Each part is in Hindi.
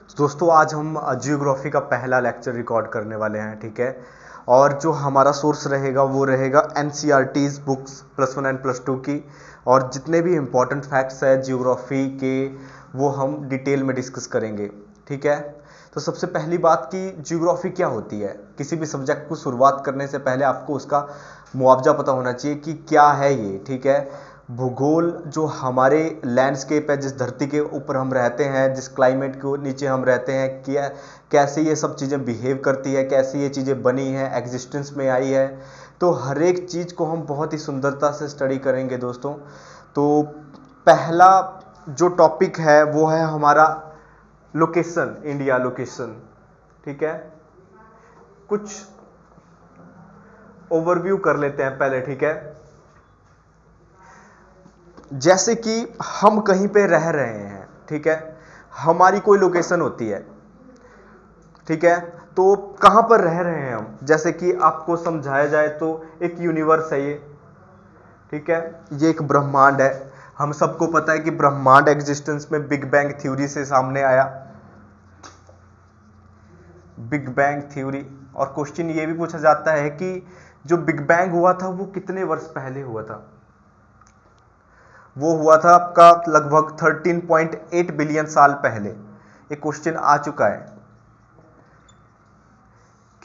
दोस्तों आज हम जियोग्राफी का पहला लेक्चर रिकॉर्ड करने वाले हैं, ठीक है। और जो हमारा सोर्स रहेगा वो रहेगा एनसीईआरटीज़ बुक्स +1 एंड +2 की। और जितने भी इम्पोर्टेंट फैक्ट्स हैं जियोग्राफी के वो हम डिटेल में डिस्कस करेंगे, ठीक है। तो सबसे पहली बात कि जियोग्राफी क्या होती है। किसी भी सब्जेक्ट को शुरुआत करने से पहले आपको उसका मुआवजा पता होना चाहिए कि क्या है ये, ठीक है। भूगोल जो हमारे लैंडस्केप है, जिस धरती के ऊपर हम रहते हैं, जिस क्लाइमेट के नीचे हम रहते हैं, क्या कैसे ये सब चीज़ें बिहेव करती है, कैसे ये चीज़ें बनी हैं, एग्जिस्टेंस में आई है। तो हर एक चीज़ को हम बहुत ही सुंदरता से स्टडी करेंगे दोस्तों। तो पहला जो टॉपिक है वो है हमारा लोकेशन, इंडिया लोकेशन, ठीक है। कुछ ओवरव्यू कर लेते हैं पहले, ठीक है। जैसे कि हम कहीं पे रह रहे हैं, ठीक है, हमारी कोई लोकेशन होती है, ठीक है। तो कहां पर रह रहे हैं हम, जैसे कि आपको समझाया जाए तो एक यूनिवर्स है ये, ठीक है। ये एक ब्रह्मांड है। हम सबको पता है कि ब्रह्मांड एग्जिस्टेंस में बिग बैंग थ्योरी से सामने आया, बिग बैंग थ्योरी। और क्वेश्चन ये भी पूछा जाता है कि जो बिग बैंग हुआ था वो कितने वर्ष पहले हुआ था। वो हुआ था आपका लगभग 13.8 बिलियन साल पहले। एक क्वेश्चन आ चुका है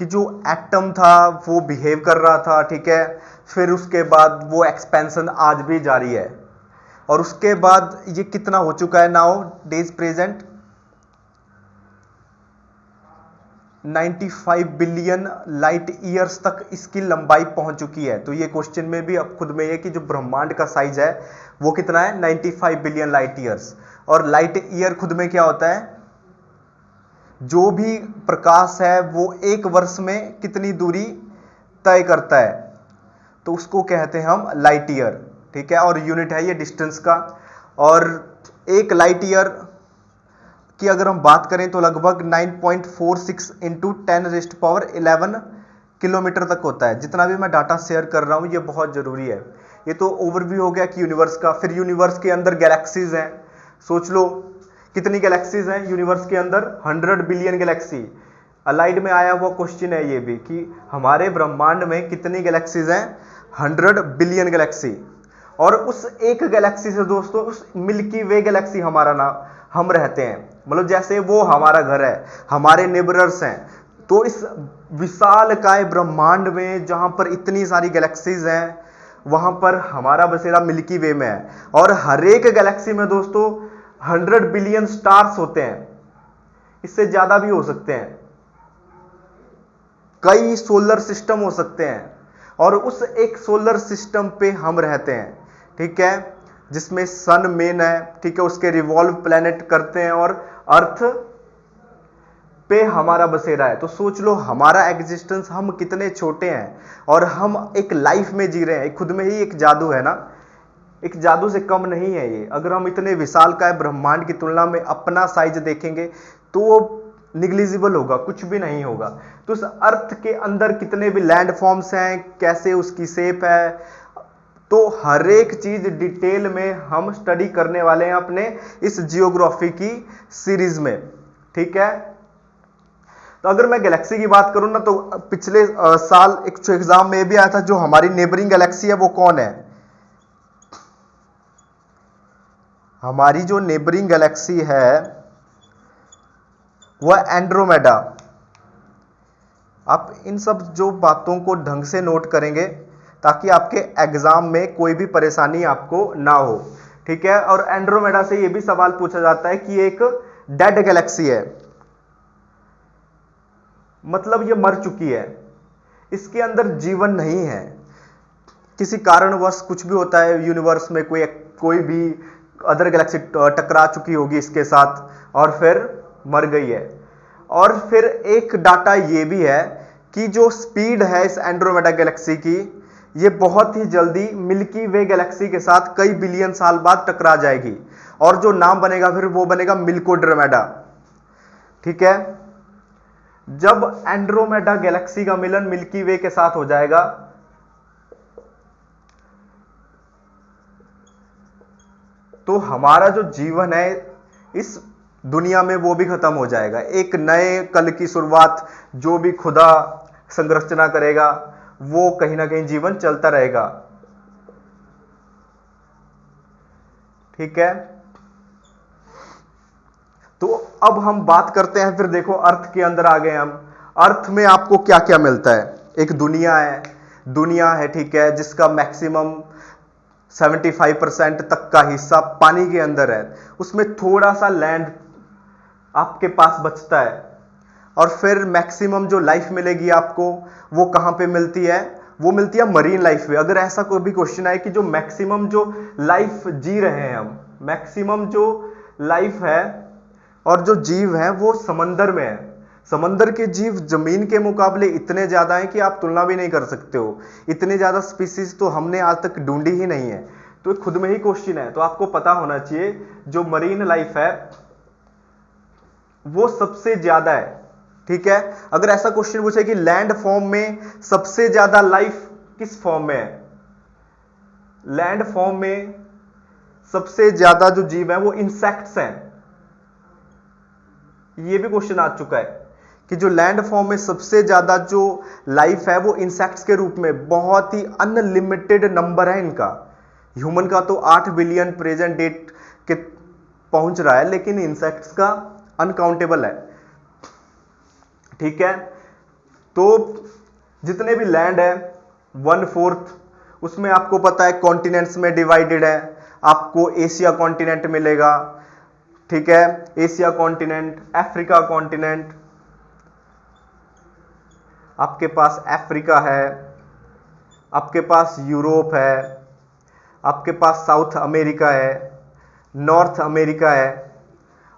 कि जो एटम था वो बिहेव कर रहा था, ठीक है। फिर उसके बाद वो एक्सपेंशन आज भी जारी है। और उसके बाद ये कितना हो चुका है now days present, 95 billion light years तक इसकी लंबाई पहुंच चुकी है। तो ये क्वेश्चन में भी अब खुद में ये कि जो ब्रह्मांड का साइज है वो कितना है, 95 बिलियन लाइट ईयर्स। और लाइट ईयर खुद में क्या होता है, जो भी प्रकाश है वो एक वर्ष में कितनी दूरी तय करता है, तो उसको कहते हैं हम लाइट ईयर, ठीक है। और यूनिट है ये डिस्टेंस का। और एक लाइट ईयर की अगर हम बात करें तो लगभग 9.46 इंटू 10⁻11 किलोमीटर तक होता है। जितना भी मैं डाटा शेयर कर रहा हूं ये बहुत जरूरी है। ये तो ओवरव्यू हो गया कि यूनिवर्स का। फिर यूनिवर्स के अंदर गैलेक्सीज हैं, सोच लो कितनी गैलेक्सीज हैं यूनिवर्स के अंदर, 100 बिलियन गैलेक्सी। अलाइड में आया हुआ क्वेश्चन है ये भी कि हमारे ब्रह्मांड में कितनी गैलेक्सीज हैं, 100 बिलियन गैलेक्सी। और उस एक गैलेक्सी से दोस्तों, उस मिल्की वे गैलेक्सी हमारा नाम, हम रहते हैं, मतलब जैसे वो हमारा घर है, हमारे नेबरर्स हैं। तो इस विशाल काय ब्रह्मांड में जहां पर इतनी सारी गैलेक्सीज हैं वहां पर हमारा बसेरा मिल्की वे में है। और हर एक गैलेक्सी में दोस्तों 100 बिलियन स्टार्स होते हैं, इससे ज्यादा भी हो सकते हैं, कई सोलर सिस्टम हो सकते हैं। और उस एक सोलर सिस्टम पे हम रहते हैं, ठीक है, जिसमें सन मेन है, ठीक है, उसके रिवॉल्व प्लेनेट करते हैं और अर्थ पे हमारा बसेरा है। तो सोच लो हमारा एग्जिस्टेंस, हम कितने छोटे हैं और हम एक लाइफ में जी रहे हैं। खुद में ही एक जादू है ना, एक जादू से कम नहीं है ये। अगर हम इतने विशालकाय ब्रह्मांड की तुलना में अपना साइज देखेंगे तो वो निग्लिजिबल होगा, कुछ भी नहीं होगा। तो उस अर्थ के अंदर कितने भी लैंड फॉर्म्स हैं, कैसे उसकी शेप है, तो हर एक चीज डिटेल में हम स्टडी करने वाले हैं अपने इस जियोग्राफी की सीरीज में, ठीक है। तो अगर मैं गैलेक्सी की बात करूं ना, तो पिछले साल एक एग्जाम में भी आया था, जो हमारी नेबरिंग गैलेक्सी है वो कौन है। हमारी जो नेबरिंग गैलेक्सी है वह एंड्रोमेडा। आप इन सब जो बातों को ढंग से नोट करेंगे ताकि आपके एग्जाम में कोई भी परेशानी आपको ना हो, ठीक है। और एंड्रोमेडा से यह भी सवाल पूछा जाता है कि एक डेड गैलेक्सी है, मतलब यह मर चुकी है, इसके अंदर जीवन नहीं है, किसी कारणवश कुछ भी होता है यूनिवर्स में, कोई भी अदर गैलेक्सी टकरा चुकी होगी इसके साथ और फिर मर गई है। और फिर एक डाटा ये भी है कि जो स्पीड है इस एंड्रोमेडा गैलेक्सी की, ये बहुत ही जल्दी मिल्की वे गैलेक्सी के साथ कई बिलियन साल बाद टकरा जाएगी। और जो नाम बनेगा फिर वो बनेगा मिल्कोड्रोमेडा, ठीक है। जब एंड्रोमेडा गैलेक्सी का मिलन मिल्की वे के साथ हो जाएगा तो हमारा जो जीवन है इस दुनिया में वो भी खत्म हो जाएगा। एक नए कल की शुरुआत, जो भी खुदा संरचना करेगा वो कहीं ना कहीं जीवन चलता रहेगा। ठीक है, तो अब हम बात करते हैं, फिर देखो अर्थ के अंदर आ गए हम। अर्थ में आपको क्या क्या मिलता है? एक दुनिया है, ठीक है, जिसका मैक्सिमम 75% तक का हिस्सा पानी के अंदर है। उसमें थोड़ा सा लैंड आपके पास बचता है। और फिर मैक्सिमम जो लाइफ मिलेगी आपको, वो कहां पे मिलती है? वो मिलती है मरीन लाइफ में। अगर ऐसा कोई भी क्वेश्चन आए कि जो मैक्सिमम जो लाइफ जी रहे हैं हम, मैक्सिमम जो लाइफ है और जो जीव हैं वो समंदर में है। समंदर के जीव जमीन के मुकाबले इतने ज्यादा हैं कि आप तुलना भी नहीं कर सकते हो। इतने ज्यादा स्पीसीज तो हमने आज तक ढूंढी ही नहीं है। तो खुद में ही क्वेश्चन है, तो आपको पता होना चाहिए जो मरीन लाइफ है वो सबसे ज्यादा है। ठीक है, अगर ऐसा क्वेश्चन पूछे कि लैंड फॉर्म में सबसे ज्यादा लाइफ किस फॉर्म में है? लैंड फॉर्म में सबसे ज्यादा जो जीव है वो इंसेक्ट्स हैं। ये भी क्वेश्चन आ चुका है कि जो लैंड फॉर्म में सबसे ज्यादा जो लाइफ है वो इंसेक्ट्स के रूप में, बहुत ही अनलिमिटेड नंबर है इनका। ह्यूमन का तो 8 बिलियन प्रेजेंट डेट के पहुंच रहा है, लेकिन इंसेक्ट्स का अनकाउंटेबल है। ठीक है, तो जितने भी लैंड है 1/4 उसमें आपको पता है कॉन्टिनेंट्स में डिवाइडेड है। आपको एशिया कॉन्टिनेंट मिलेगा, ठीक है, एशिया कॉन्टिनेंट, अफ्रीका कॉन्टिनेंट, आपके पास अफ्रीका है, आपके पास यूरोप है, आपके पास साउथ अमेरिका है, नॉर्थ अमेरिका है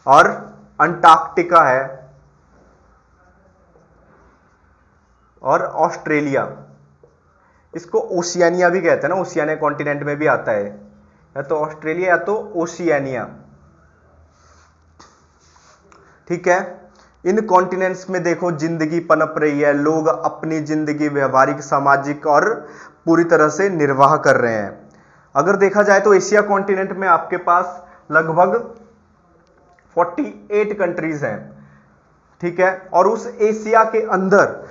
और अंटार्कटिका है और ऑस्ट्रेलिया। इसको ओशियानिया भी कहते हैं ना, ओशियानिया कॉन्टिनेंट में भी आता है, या तो ऑस्ट्रेलिया या तो ओशियानिया। ठीक है, इन कॉन्टिनेंट्स में देखो जिंदगी पनप रही है, लोग अपनी जिंदगी व्यवहारिक, सामाजिक और पूरी तरह से निर्वाह कर रहे हैं। अगर देखा जाए तो एशिया कॉन्टिनेंट में आपके पास लगभग 48 कंट्रीज हैं। ठीक है, और उस एशिया के अंदर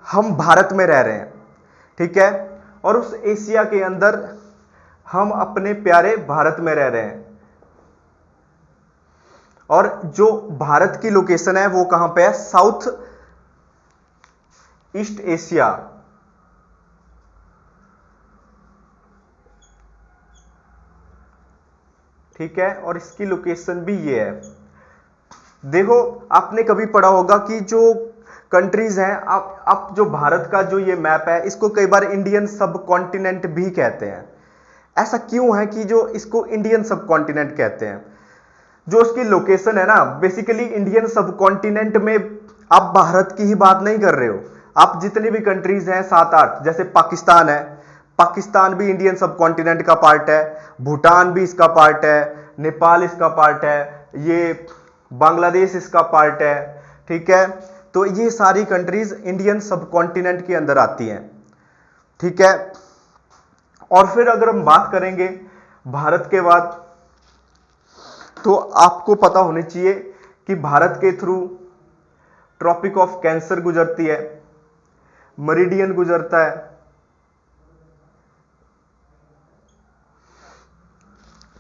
हम भारत में रह रहे हैं। ठीक है, और उस एशिया के अंदर हम अपने प्यारे भारत में रह रहे हैं। और जो भारत की लोकेशन है वो कहां पे है? South east Asia. ठीक है, और इसकी लोकेशन भी ये है। देखो आपने कभी पढ़ा होगा कि जो कंट्रीज हैं, आप जो भारत का जो ये मैप है इसको कई बार इंडियन सब कॉन्टिनेंट भी कहते हैं। ऐसा क्यों है कि जो इसको इंडियन सब कॉन्टिनेंट कहते हैं? जो उसकी लोकेशन है ना, बेसिकली इंडियन सब कॉन्टिनेंट में आप भारत की ही बात नहीं कर रहे हो। आप जितनी भी कंट्रीज हैं 7-8, जैसे पाकिस्तान है, पाकिस्तान भी इंडियन सब कॉन्टिनेंट का पार्ट है, भूटान भी इसका पार्ट है, नेपाल इसका पार्ट है, ये बांग्लादेश इसका पार्ट है। ठीक है, तो ये सारी कंट्रीज इंडियन सब कॉन्टिनेंट के अंदर आती हैं। ठीक है, और फिर अगर हम बात करेंगे भारत के बाद, तो आपको पता होनी चाहिए कि भारत के थ्रू ट्रॉपिक ऑफ कैंसर गुजरती है, मेरिडियन गुजरता है।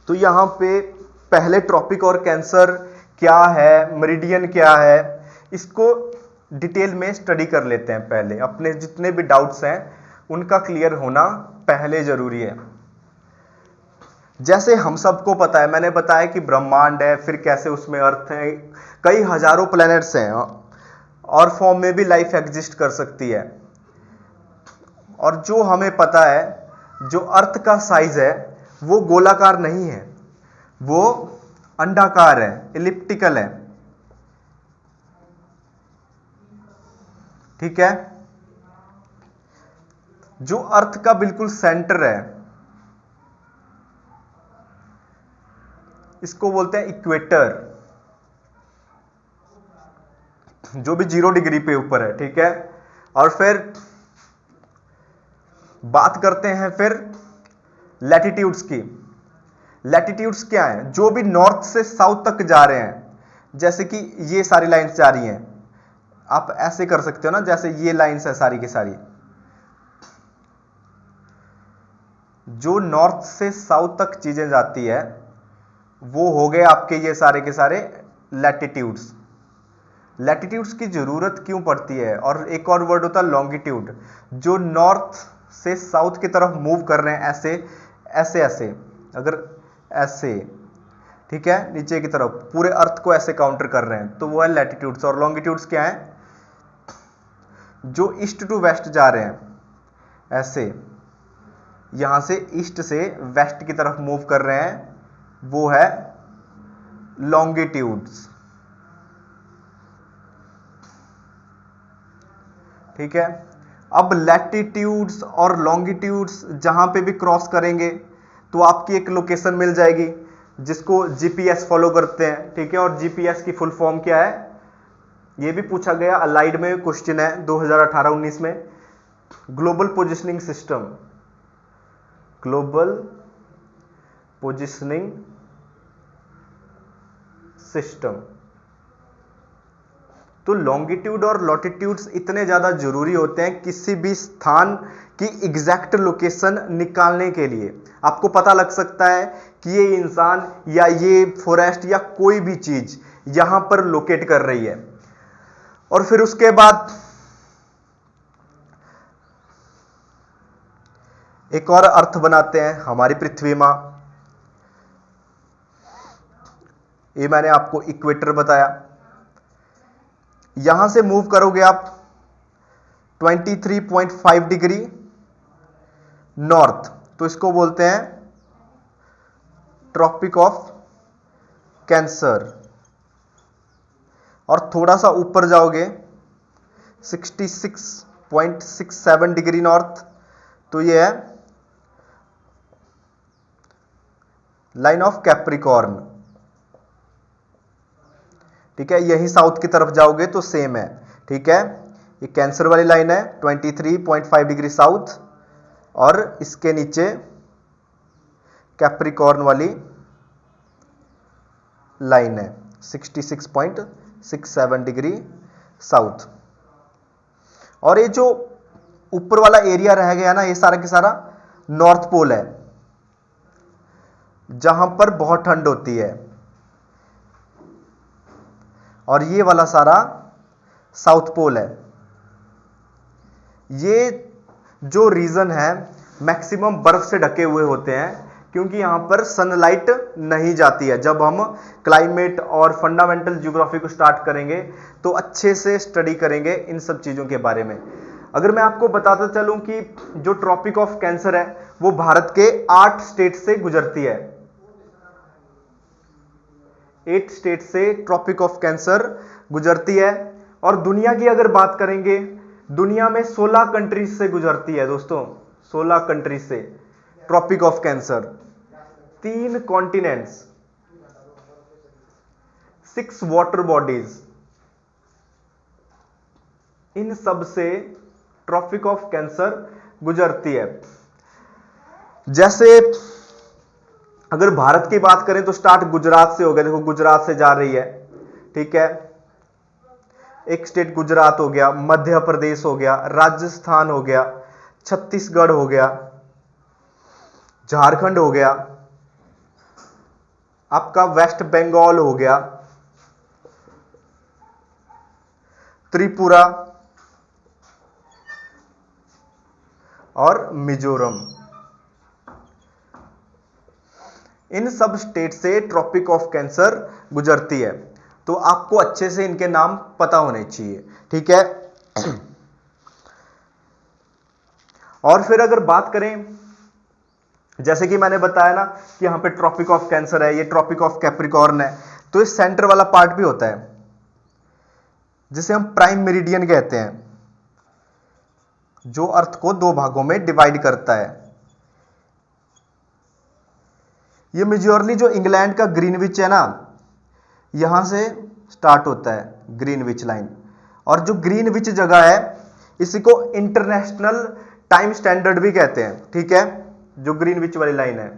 तो यहां पे पहले ट्रॉपिक और कैंसर क्या है, मेरिडियन क्या है, इसको डिटेल में स्टडी कर लेते हैं। पहले अपने जितने भी डाउट्स हैं उनका क्लियर होना पहले जरूरी है। जैसे हम सबको पता है, मैंने बताया कि ब्रह्मांड है, फिर कैसे उसमें अर्थ है, कई हजारों प्लैनेट्स हैं और फॉर्म में भी लाइफ एग्जिस्ट कर सकती है। और जो हमें पता है, जो अर्थ का साइज है वो गोलाकार नहीं है, वो अंडाकार है, इलिप्टिकल है। ठीक है, जो अर्थ का बिल्कुल सेंटर है इसको बोलते हैं इक्वेटर, जो भी 0 डिग्री पे ऊपर है। ठीक है, और फिर बात करते हैं फिर लैटिट्यूड्स की। लैटिट्यूड्स क्या है? जो भी नॉर्थ से साउथ तक जा रहे हैं, जैसे कि ये सारी लाइंस जा रही हैं, आप ऐसे कर सकते हो ना, जैसे ये लाइंस है सारी की सारी, जो नॉर्थ से साउथ तक चीजें जाती है वो हो गए आपके ये सारे के सारे लैटिट्यूड्स। लैटिट्यूड्स की जरूरत क्यों पड़ती है? और एक और वर्ड होता है लॉन्गिट्यूड, जो नॉर्थ से साउथ की तरफ मूव कर रहे हैं, ऐसे ऐसे ऐसे, अगर ऐसे, ठीक है, नीचे की तरफ पूरे अर्थ को ऐसे काउंटर कर रहे हैं, तो वो है लैटिट्यूड्स। और लॉन्गिट्यूड्स क्या है? जो ईस्ट टू वेस्ट जा रहे हैं, ऐसे यहां से ईस्ट से वेस्ट की तरफ मूव कर रहे हैं, वो है लॉन्गिट्यूड्स। ठीक है। अब लैटिट्यूड्स और लॉन्गिट्यूड्स जहां पे भी क्रॉस करेंगे तो आपकी एक लोकेशन मिल जाएगी जिसको जीपीएस फॉलो करते हैं। ठीक है। और जीपीएस की फुल फॉर्म क्या है? ये भी पूछा गया, अलाइड में क्वेश्चन है 2018-19 में। Global positioning system, global positioning system. तो लॉन्गिट्यूड और लॉटिट्यूड्स इतने ज्यादा जरूरी होते हैं किसी भी स्थान की एग्जैक्ट लोकेशन निकालने के लिए। आपको पता लग सकता है कि ये इंसान या ये फॉरेस्ट या कोई भी चीज यहां पर लोकेट कर रही है। और फिर उसके बाद एक और अर्थ बनाते हैं हमारी पृथ्वी मां। ये मैंने आपको इक्वेटर बताया। यहां से मूव करोगे आप 23.5 डिग्री नॉर्थ, तो इसको बोलते हैं ट्रॉपिक ऑफ कैंसर। और थोड़ा सा ऊपर जाओगे 66.67 डिग्री नॉर्थ, तो ये है लाइन ऑफ कैप्रिकॉर्न। ठीक है। यही साउथ की तरफ जाओगे तो सेम है। ठीक है। ये कैंसर वाली लाइन है 23.5 डिग्री साउथ, और इसके नीचे कैप्रिकॉर्न वाली लाइन है 66.67 डिग्री साउथ। और ये जो ऊपर वाला एरिया रह गया ना, ये सारा के सारा नॉर्थ पोल है, जहां पर बहुत ठंड होती है। और ये वाला सारा साउथ पोल है। ये जो रीजन है मैक्सिमम बर्फ से ढके हुए होते हैं, क्योंकि यहां पर सनलाइट नहीं जाती है। जब हम क्लाइमेट और फंडामेंटल ज्योग्राफी को स्टार्ट करेंगे तो अच्छे से स्टडी करेंगे इन सब चीजों के बारे में। अगर मैं आपको बताता चलूं कि जो ट्रॉपिक ऑफ कैंसर है वो भारत के 8 स्टेट से गुजरती है। 8 स्टेट से ट्रॉपिक ऑफ कैंसर गुजरती है। और दुनिया की अगर बात करेंगे, दुनिया में 16 कंट्रीज से गुजरती है दोस्तों, 16 कंट्रीज से tropic of cancer. 3 continents, 6 water bodies, इन सब से ट्रॉपिक ऑफ कैंसर गुजरती है। जैसे अगर भारत की बात करें तो स्टार्ट गुजरात से हो गया। देखो गुजरात से जा रही है। ठीक है। एक स्टेट गुजरात हो गया, मध्य प्रदेश हो गया, राजस्थान हो गया, छत्तीसगढ़ हो गया, झारखंड हो गया, आपका वेस्ट बंगाल हो गया, त्रिपुरा और मिजोरम। इन सब स्टेट से ट्रॉपिक ऑफ कैंसर गुजरती है। तो आपको अच्छे से इनके नाम पता होने चाहिए। ठीक है। और फिर अगर बात करें, जैसे कि मैंने बताया ना कि यहां पे ट्रॉपिक ऑफ कैंसर है, ये ट्रॉपिक ऑफ कैप्रिकॉर्न है, तो इस सेंटर वाला पार्ट भी होता है जिसे हम प्राइम मेरिडियन कहते हैं, जो अर्थ को 2 भागों में डिवाइड करता है। ये मेजॉरली जो इंग्लैंड का ग्रीनविच है ना, यहां से स्टार्ट होता है ग्रीनविच लाइन। और जो ग्रीनविच जगह है इसी को इंटरनेशनल टाइम स्टैंडर्ड भी कहते हैं। ठीक है। जो ग्रीनविच वाली लाइन है,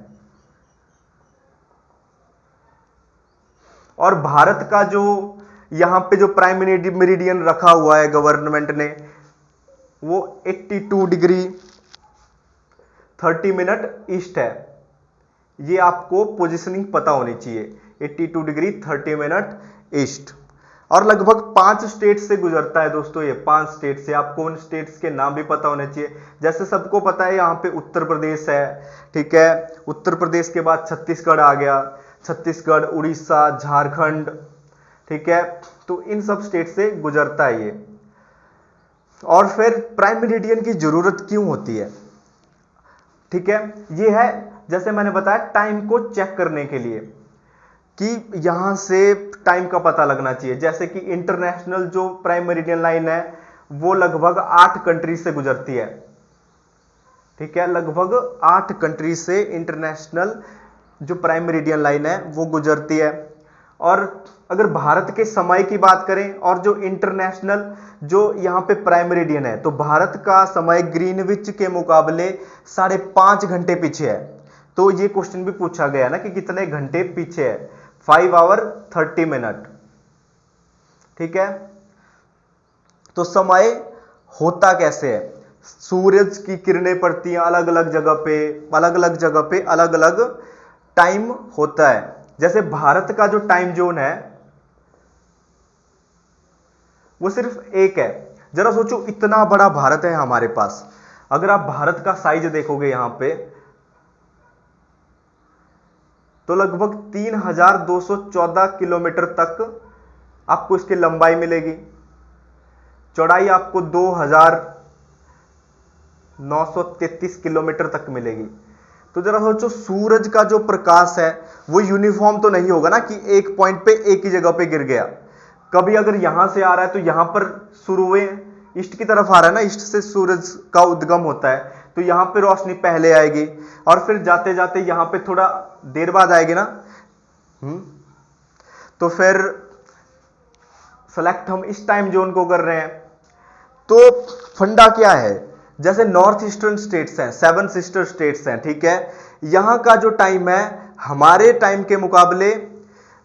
और भारत का जो यहां पे जो प्राइम मेरिडियन रखा हुआ है गवर्नमेंट ने, वो 82 डिग्री 30 मिनट ईस्ट है। ये आपको पोजीशनिंग पता होनी चाहिए, 82 डिग्री 30 मिनट ईस्ट। और लगभग 5 स्टेट से गुजरता है दोस्तों, ये 5 स्टेट से। आपको उन स्टेट्स के नाम भी पता होने चाहिए। जैसे सबको पता है यहाँ पे उत्तर प्रदेश है, ठीक है, उत्तर प्रदेश के बाद छत्तीसगढ़ आ गया, छत्तीसगढ़, उड़ीसा, झारखंड, ठीक है, तो इन सब स्टेट से गुजरता है ये। और फिर प्राइम मेरिडियन की जरूरत क्यों होती है, ठीक है, ये है जैसे मैंने बताया टाइम को चेक करने के लिए कि यहां से टाइम का पता लगना चाहिए। जैसे कि इंटरनेशनल जो प्राइम मेरिडियन लाइन है वो लगभग 8 कंट्री से गुजरती है, ठीक है, लगभग 8 कंट्री से इंटरनेशनल जो प्राइम मेरिडियन लाइन है वो गुजरती है। और अगर भारत के समय की बात करें और जो इंटरनेशनल जो यहां पे प्राइम मेरिडियन है, तो भारत का समय ग्रीनविच के मुकाबले 5.5 घंटे पीछे है। तो ये क्वेश्चन भी पूछा गया ना कि कितने घंटे पीछे है, 5 आवर 30 मिनट, ठीक है। तो समय होता कैसे है, सूरज की किरणें पड़ती हैं अलग अलग जगह पे, अलग अलग जगह पे अलग अलग टाइम होता है। जैसे भारत का जो टाइम जोन है वो सिर्फ एक है। जरा सोचो इतना बड़ा भारत है हमारे पास, अगर आप भारत का साइज देखोगे यहां पे तो लगभग 3214 किलोमीटर तक आपको इसकी लंबाई मिलेगी, चौड़ाई आपको 2933 किलोमीटर तक मिलेगी। तो जरा सोचो सूरज का जो प्रकाश है वो यूनिफॉर्म तो नहीं होगा ना कि एक पॉइंट पे एक ही जगह पे गिर गया। कभी अगर यहां से आ रहा है तो यहां पर शुरू हुए ईस्ट की तरफ आ रहा है ना, ईस्ट से सूरज का उद्गम होता है, तो यहां पे रोशनी पहले आएगी और फिर जाते जाते यहां पे थोड़ा देर बाद आएगी ना। तो फिर सेलेक्ट हम इस टाइम जोन को कर रहे हैं। तो फंडा क्या है, जैसे नॉर्थ ईस्टर्न स्टेट्स हैं, 7 सिस्टर स्टेट्स हैं, ठीक है, यहां का जो टाइम है हमारे टाइम के मुकाबले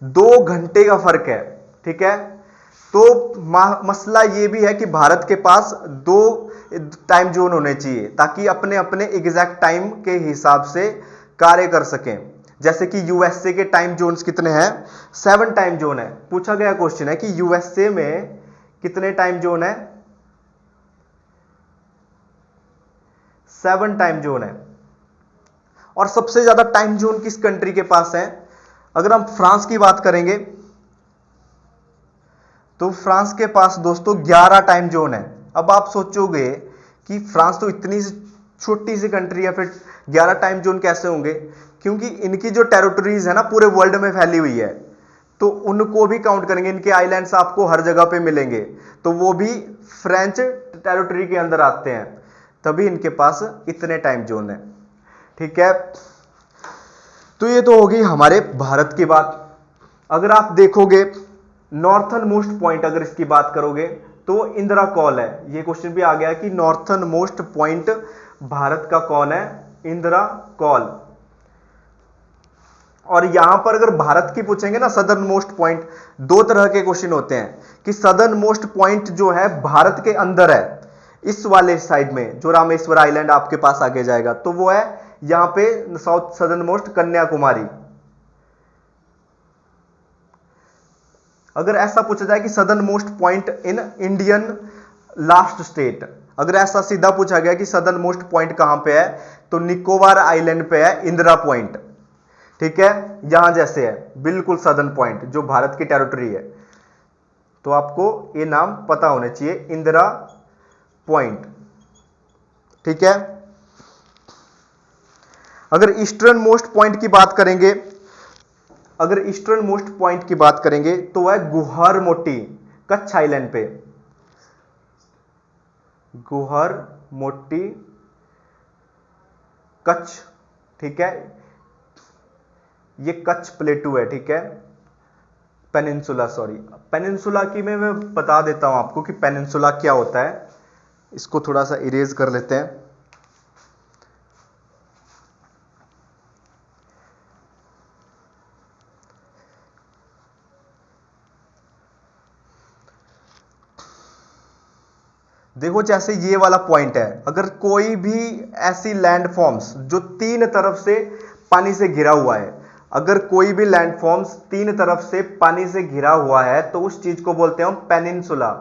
2 घंटे का फर्क है, ठीक है। तो मसला ये भी है कि भारत के पास 2 टाइम जोन होने चाहिए ताकि अपने अपने एग्जैक्ट टाइम के हिसाब से कार्य कर सकें। जैसे कि यूएसए के टाइम जोन्स कितने हैं, 7 टाइम जोन है। पूछा गया क्वेश्चन है कि यूएसए में कितने टाइम जोन है, 7 टाइम जोन है। और सबसे ज्यादा टाइम जोन किस कंट्री के पास है, अगर हम फ्रांस की बात करेंगे तो फ्रांस के पास दोस्तों 11 टाइम जोन है। अब आप सोचोगे कि फ्रांस तो इतनी छोटी सी कंट्री है, फिर 11 टाइम जोन कैसे होंगे, क्योंकि इनकी जो टेरिटरीज है ना पूरे वर्ल्ड में फैली हुई है, तो उनको भी काउंट करेंगे, इनके आइलैंड्स आपको हर जगह पे मिलेंगे, तो वो भी फ्रेंच टेरिटरी के अंदर आते हैं, तभी इनके पास इतने टाइम जोन है, ठीक है। तो ये तो होगी हमारे भारत की बात। अगर आप देखोगे नॉर्थन मोस्ट पॉइंट, अगर इसकी बात करोगे तो इंदिरा कॉल है। ये क्वेश्चन भी आ गया कि नॉर्थन मोस्ट पॉइंट भारत का कौन है, इंदिरा कॉल। और यहां पर अगर भारत की पूछेंगे ना सदर्न मोस्ट पॉइंट, 2 तरह के क्वेश्चन होते हैं कि सदर्न मोस्ट पॉइंट जो है भारत के अंदर है, इस वाले साइड में जो रामेश्वर आइलैंड आपके पास आगे जाएगा, तो वो है यहां पे साउथ सदर्न मोस्ट कन्याकुमारी। अगर ऐसा पूछा जाए कि southern most point in Indian last state, अगर ऐसा सीधा पूछा गया कि सदर्न मोस्ट पॉइंट कहां पे है, तो निकोबार आइलैंड पे है इंदिरा पॉइंट, ठीक है, यहां जैसे है बिल्कुल सदर्न पॉइंट जो भारत की टेरिटरी है। तो आपको ये नाम पता होने चाहिए, इंदिरा पॉइंट, ठीक है। अगर ईस्टर्न मोस्ट पॉइंट की बात करेंगे, अगर ईस्टर्न मोस्ट पॉइंट की बात करेंगे तो वह गुहर मोटी कच्छ आइलैंड पे, गुहर मोटी कच्छ, ठीक है, ये कच्छ प्लेटू है, ठीक है, पेनिनसुला, सॉरी पेनिनसुला की मैं बता देता हूं आपको कि पेनिनसुला क्या होता है। इसको थोड़ा सा इरेज कर लेते हैं। देखो जैसे ये वाला पॉइंट है, अगर कोई भी ऐसी लैंड फॉर्म्स जो तीन तरफ से पानी से घिरा हुआ है, अगर कोई भी लैंड फॉर्म्स तीन तरफ से पानी से घिरा हुआ है तो उस चीज को बोलते हैं हम पेनिनसुला।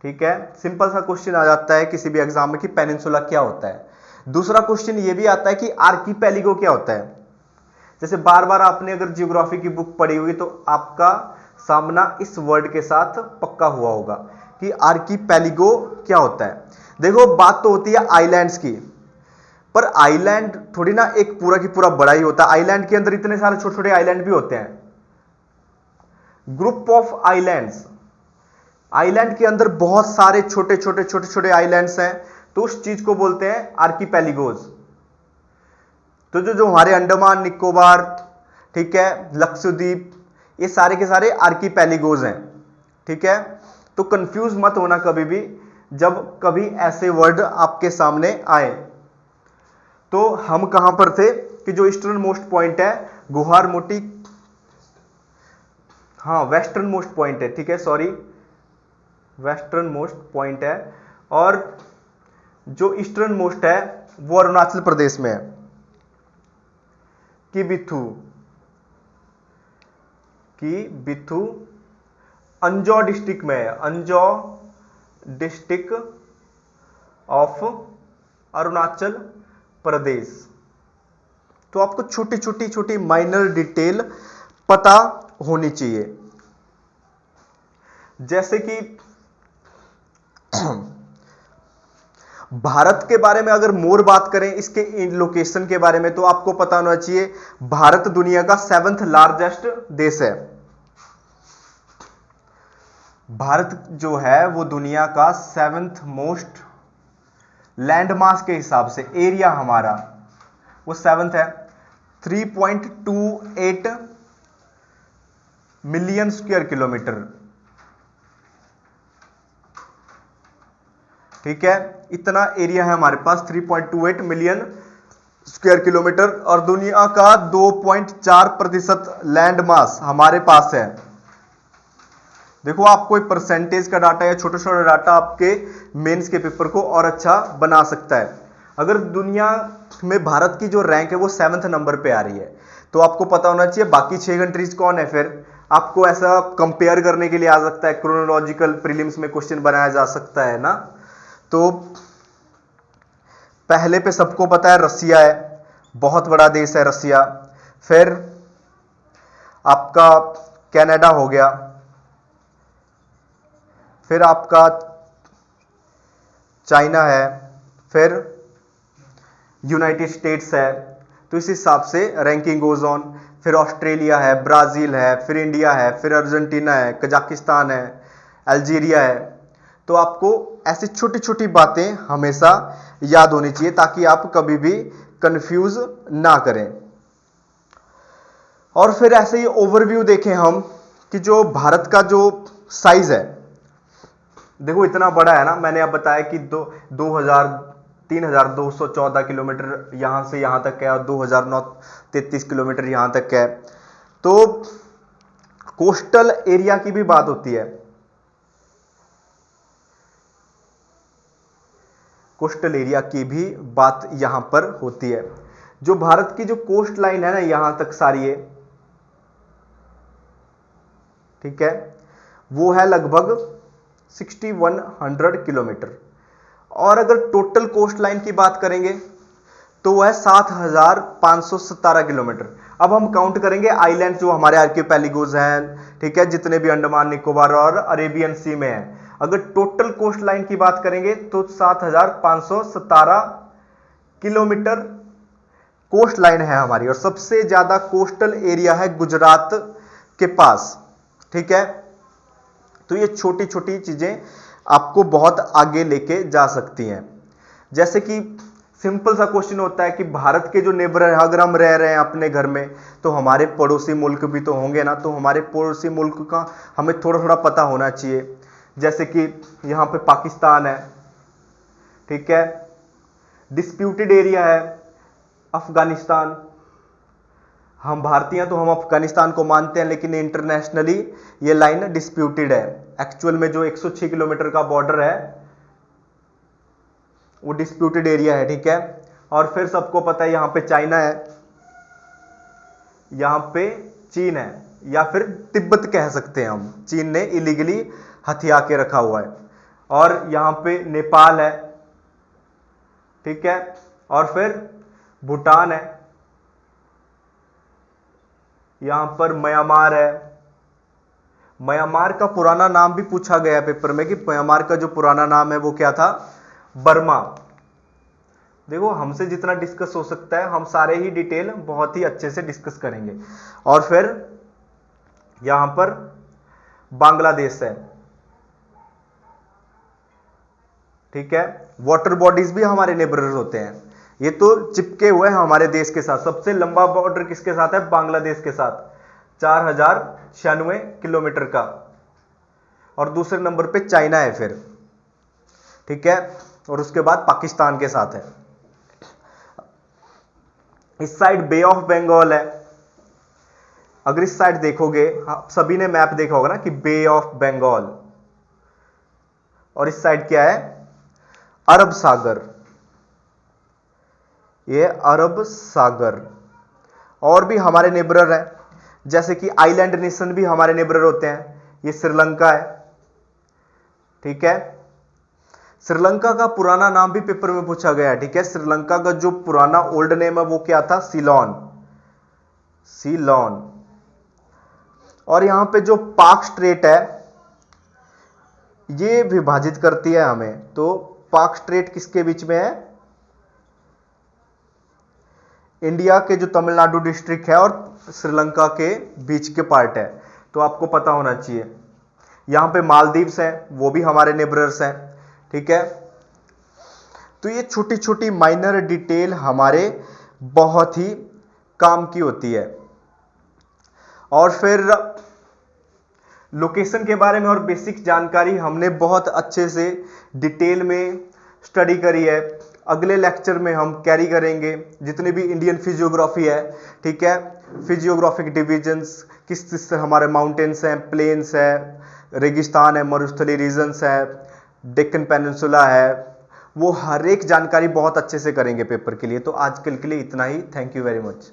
ठीक है, सिंपल सा क्वेश्चन आ जाता है किसी भी एग्जाम में कि पेनिनसुला क्या होता है। दूसरा क्वेश्चन ये भी आता है कि आर्कीपेलिगो क्या होता है। जैसे बार बार आपने अगर जियोग्राफी की बुक पढ़ी हुई तो आपका सामना इस वर्ड के साथ पक्का हुआ होगा कि आर्कीपेलिगो क्या होता है। देखो बात तो होती है आइलैंड्स की, पर आइलैंड थोड़ी ना एक पूरा की पूरा बड़ा ही होता है। आइलैंड के अंदर इतने सारे छोटे छोटे आइलैंड भी होते हैं, ग्रुप ऑफ आइलैंड्स। आइलैंड के अंदर बहुत सारे छोटे छोटे छोटे छोटे आइलैंड्स हैं, तो उस चीज को बोलते हैं आर्कीपेलिगोज। तो जो जो हमारे अंडमान निकोबार, ठीक है, लक्षद्वीप, ये सारे के सारे आर्कीपेलिगोज हैं। ठीक है, तो कंफ्यूज मत होना कभी भी जब कभी ऐसे वर्ड आपके सामने आए। तो हम कहां पर थे कि जो ईस्टर्न मोस्ट पॉइंट है गुहार मोटी, हाँ वेस्टर्न मोस्ट पॉइंट है, ठीक है, सॉरी वेस्टर्न मोस्ट पॉइंट है, और जो ईस्टर्न मोस्ट है वो अरुणाचल प्रदेश में है, की बिथु अंजौ डिस्ट्रिक्ट में है, अंजौ डिस्ट्रिक्ट ऑफ अरुणाचल प्रदेश। तो आपको छोटी छोटी छोटी माइनर डिटेल पता होनी चाहिए। जैसे कि भारत के बारे में अगर मोर बात करें, इसके लोकेशन के बारे में, तो आपको पता होना चाहिए भारत दुनिया का 7th लार्जेस्ट देश है। भारत जो है वो दुनिया का 7th मोस्ट लैंड मास के हिसाब से, एरिया हमारा वो 7th है, 3.28 मिलियन स्क्वायर किलोमीटर। ठीक है, इतना एरिया है हमारे पास, 3.28 मिलियन स्क्वायर किलोमीटर, और दुनिया का 2.4% लैंड मास हमारे पास है। देखो आप कोई परसेंटेज का डाटा या छोटा छोटा डाटा आपके मेंस के पेपर को और अच्छा बना सकता है। अगर दुनिया में भारत की जो रैंक है वो 7th नंबर पे आ रही है, तो आपको पता होना चाहिए बाकी 6 कंट्रीज कौन है। फिर आपको ऐसा कंपेयर करने के लिए आ सकता है, क्रोनोलॉजिकल प्रीलिम्स में क्वेश्चन बनाया जा सकता है ना। तो पहले पे सबको पता है रसिया है, बहुत बड़ा देश है रसिया। फिर आपका कनाडा हो गया, फिर आपका चाइना है, फिर यूनाइटेड स्टेट्स है। तो इस हिसाब से रैंकिंग गोज ऑन। फिर ऑस्ट्रेलिया है, ब्राजील है, फिर इंडिया है, फिर अर्जेंटीना है, कजाकिस्तान है, अल्जीरिया है। तो आपको ऐसी छोटी छोटी बातें हमेशा याद होनी चाहिए ताकि आप कभी भी कंफ्यूज ना करें। और फिर ऐसे ही ओवरव्यू देखें हम कि जो भारत का जो साइज है, देखो इतना बड़ा है ना। मैंने अब बताया कि 3214 किलोमीटर यहां से यहां तक है और 2033 किलोमीटर यहां तक है। तो कोस्टल एरिया की भी बात होती है, कोस्टल एरिया की भी बात यहां पर होती है। जो भारत की जो कोस्ट लाइन है ना, यहां तक सारी है, ठीक है, वो है लगभग 6100 किलोमीटर। और अगर टोटल कोस्ट लाइन की बात करेंगे तो वह है 7517 किलोमीटर। अब हम काउंट करेंगे आइलैंड जो हमारे आर्किपेलिगोज हैं, ठीक है, जितने भी अंडमान निकोबार और अरेबियन सी में हैं। अगर टोटल कोस्ट लाइन की बात करेंगे तो 7517 किलोमीटर कोस्ट लाइन है हमारी, और सबसे ज्यादा कोस्टल एरिया है गुजरात के पास। ठीक है, तो ये छोटी छोटी चीजें आपको बहुत आगे लेके जा सकती हैं। जैसे कि सिंपल सा क्वेश्चन होता है कि भारत के जो नेबर है, अगर हम रह रहे हैं अपने घर में, तो हमारे पड़ोसी मुल्क भी तो होंगे ना। तो हमारे पड़ोसी मुल्क का हमें थोड़ा थोड़ा पता होना चाहिए। जैसे कि यहां पे पाकिस्तान है, ठीक है, डिस्प्यूटेड एरिया है अफगानिस्तान, हम भारतीय हैं तो हम अफगानिस्तान को मानते हैं, लेकिन इंटरनेशनली ये लाइन डिस्प्यूटेड है। एक्चुअल में जो 106 किलोमीटर का बॉर्डर है वो डिस्प्यूटेड एरिया है, ठीक है। और फिर सबको पता है यहां पे चाइना है, यहां पे चीन है, या फिर तिब्बत कह सकते हैं हम, चीन ने इलीगली हथिया के रखा हुआ है। और यहां पे नेपाल है, ठीक है। और फिर भूटान है, यहां पर म्यांमार है। म्यांमार का पुराना नाम भी पूछा गया पेपर में कि म्यांमार का जो पुराना नाम है वो क्या था, बर्मा। देखो हमसे जितना डिस्कस हो सकता है हम सारे ही डिटेल बहुत ही अच्छे से डिस्कस करेंगे। और फिर यहां पर बांग्लादेश है, ठीक है। वाटर बॉडीज भी हमारे नेबरर्स होते हैं, ये तो चिपके हुए हैं हमारे देश के साथ। सबसे लंबा बॉर्डर किसके साथ है, बांग्लादेश के साथ, 4096 किलोमीटर का। और दूसरे नंबर पे चाइना है फिर, ठीक है। और उसके बाद पाकिस्तान के साथ है। इस साइड बे ऑफ बंगाल है। अगर इस साइड देखोगे, आप सभी ने मैप देखा होगा ना कि बे ऑफ बंगाल, और इस साइड क्या है, अरब सागर, ये अरब सागर। और भी हमारे नेबरर है, जैसे कि आइलैंड नेशन भी हमारे नेबरर होते हैं। ये श्रीलंका है, ठीक है। श्रीलंका का पुराना नाम भी पेपर में पूछा गया है, ठीक है। श्रीलंका का जो पुराना ओल्ड नेम है वो क्या था, सीलोन, सीलोन। और यहां पे जो पाक स्ट्रेट है ये विभाजित करती है हमें, तो पाक स्ट्रेट किसके बीच में है, इंडिया के जो तमिलनाडु डिस्ट्रिक्ट है और श्रीलंका के बीच के पार्ट है, तो आपको पता होना चाहिए। यहां पे मालदीव्स हैं, वो भी हमारे नेबरर्स हैं, ठीक है। तो ये छोटी छोटी माइनर डिटेल हमारे बहुत ही काम की होती है। और फिर लोकेशन के बारे में और बेसिक जानकारी हमने बहुत अच्छे से डिटेल में स्टडी करी है। अगले लेक्चर में हम कैरी करेंगे जितने भी इंडियन फिजियोग्राफी है, ठीक है। फिजियोग्राफिक डिविजन्स किस किस हमारे माउंटेन्स हैं, प्लेन्स है, रेगिस्तान है, मरुस्थली रीजन्स है, डेक्कन पेनिनसुला है, वो हर एक जानकारी बहुत अच्छे से करेंगे पेपर के लिए। तो आजकल के लिए इतना ही। Thank you very much.